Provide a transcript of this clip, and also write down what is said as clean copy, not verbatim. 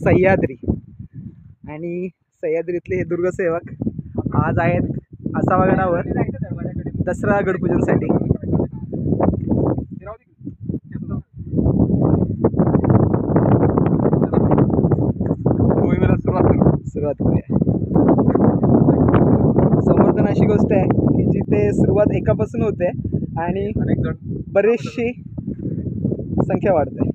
सह्याद्री आणि सह्याद्रीतले हे दुर्गसेवक आज आहेत आसावागडावर दसरा गडपूजनसाठी। सुरुवात करूया। समर्थन अशी गोष्ट आहे की जिथे सुरुवात एकापासून होते आणि बरीचशी संख्या वाढते।